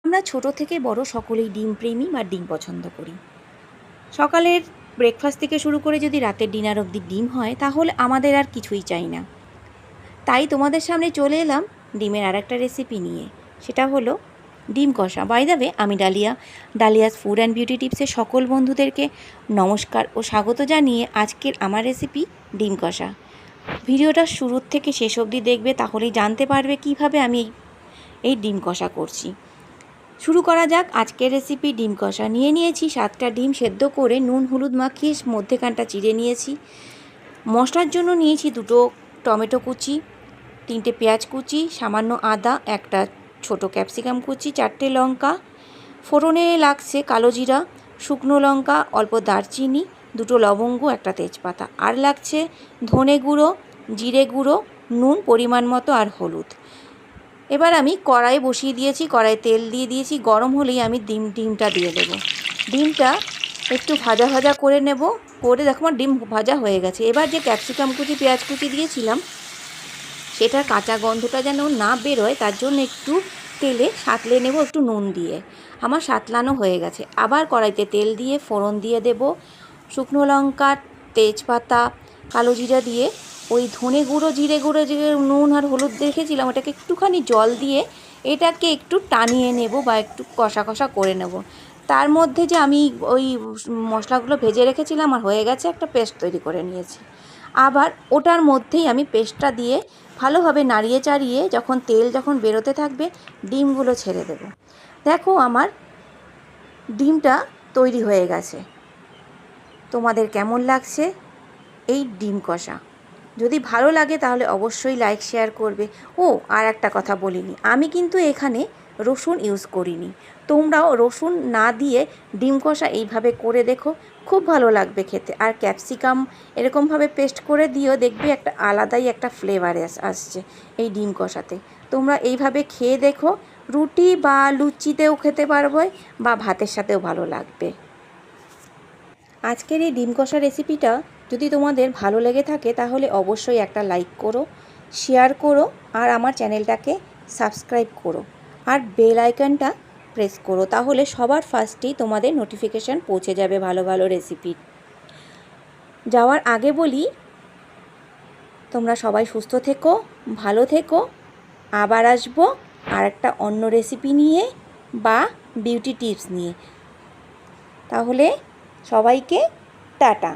আমরা ছোট থেকে বড় সকলেই ডিম প্রেমী বা ডিম পছন্দ করি। সকালের ব্রেকফাস্ট থেকে শুরু করে যদি রাতের ডিনার অবধি ডিম হয় তাহলে আমাদের আর কিছুই চাই না। তাই তোমাদের সামনে চলে এলাম ডিমের আরেকটা রেসিপি নিয়ে। সেটা হলো ডিম কষা। বাই দ্য ওয়ে, আমি ডালিয়াস ফুড অ্যান্ড বিউটি টিপসের সকল বন্ধুদেরকে নমস্কার ও স্বাগত জানিয়ে আজকের আমার রেসিপি ডিম কষা। ভিডিওটা শুরুর থেকে শেষ অবধি দেখবে, তাহলেই জানতে পারবে কিভাবে আমি এই ডিম কষা করছি। শুরু করা যাক আজকের রেসিপি ডিম কষা। নিয়েছি 7টা ডিম সেদ্ধ করে নুন হলুদ মাখিয়ে মধ্যেখানটা চিড়ে নিয়েছি। মশলার জন্য নিয়েছি 2টো টমেটো কুচি, 3টে পেঁয়াজ কুচি, সামান্য আদা, একটা ছোট ক্যাপসিকাম কুচি, 4টে লঙ্কা। ফোড়নে লাগছে কালো জিরা, শুকনো লঙ্কা, অল্প দারচিনি, 2টো লবঙ্গ, একটা তেজপাতা। আর লাগছে ধনে গুঁড়ো, জিরে গুঁড়ো, নুন পরিমাণ মতো আর হলুদ। এবার আমি কড়াই বসিয়ে দিয়েছি, কড়াই তেল দিয়ে দিয়েছি। গরম হলেই আমি ডিমটা দিয়ে দেবো। ডিমটা একটু ভাজা ভাজা করে নেব। করে দেখো আমার ডিম ভাজা হয়ে গেছে। এবার যে ক্যাপসিকাম কুচি পেঁয়াজ কুচি দিয়েছিলাম সেটার কাঁচা গন্ধটা যেন না বেরোয় তার জন্য একটু তেলে সাঁতলে নেব একটু নুন দিয়ে। আমার সাঁতলানো হয়ে গেছে। আবার কড়াইতে তেল দিয়ে ফোড়ন দিয়ে দেব শুকনো লঙ্কা, তেজপাতা, কালো জিরা দিয়ে ওই ধনে গুঁড়ো জিরে গুঁড়ো যে নুন আর হলুদ রেখেছিলাম ওটাকে একটুখানি জল দিয়ে এটাকে একটু টানিয়ে নেব বা একটু কষা কষা করে নেব। তার মধ্যে যে আমি ওই মশলাগুলো ভেজে রেখেছিলাম আর হয়ে গেছে, একটা পেস্ট তৈরি করে নিয়েছি। আবার ওটার মধ্যেই আমি পেস্টটা দিয়ে ভালোভাবে নাড়িয়ে চাড়িয়ে তেল যখন বেরোতে থাকবে ডিমগুলো ছেড়ে দেব। দেখো আমার ডিমটা তৈরি হয়ে গেছে। তোমাদের কেমন লাগছে এই ডিম কষা? যদি ভালো লাগে তাহলে অবশ্যই লাইক শেয়ার করবে। ও আর একটা কথা বলিনি, আমি কিন্তু এখানে রসুন ইউজ করিনি। তোমরাও রসুন না দিয়ে ডিম কষা এইভাবে করে দেখো, খুব ভালো লাগবে খেতে। আর ক্যাপসিকাম এরকমভাবে পেস্ট করে দিও, দেখবে একটা আলাদাই একটা ফ্লেভার আসছে এই ডিম কষাতে। তোমরা এইভাবে খেয়ে দেখো, রুটি বা লুচিতেও খেতে পারবে বা ভাতের সাথেও ভালো লাগবে। আজকের এই ডিম কষা রেসিপিটা যদি তোমাদের ভালো লেগে থাকে তাহলে অবশ্যই একটা লাইক করো, শেয়ার করো আর আমার চ্যানেলটাকে সাবস্ক্রাইব করো আর বেল আইকনটা প্রেস করো, তাহলে সবার ফার্স্টেই তোমাদের নোটিফিকেশান পৌঁছে যাবে ভালো ভালো রেসিপি। যাওয়ার আগে বলি, তোমরা সবাই সুস্থ থেকো, ভালো থেকো। আবার আসবো আর একটা অন্য রেসিপি নিয়ে বা বিউটি টিপস নিয়ে। তাহলে সবাইকে টাটা।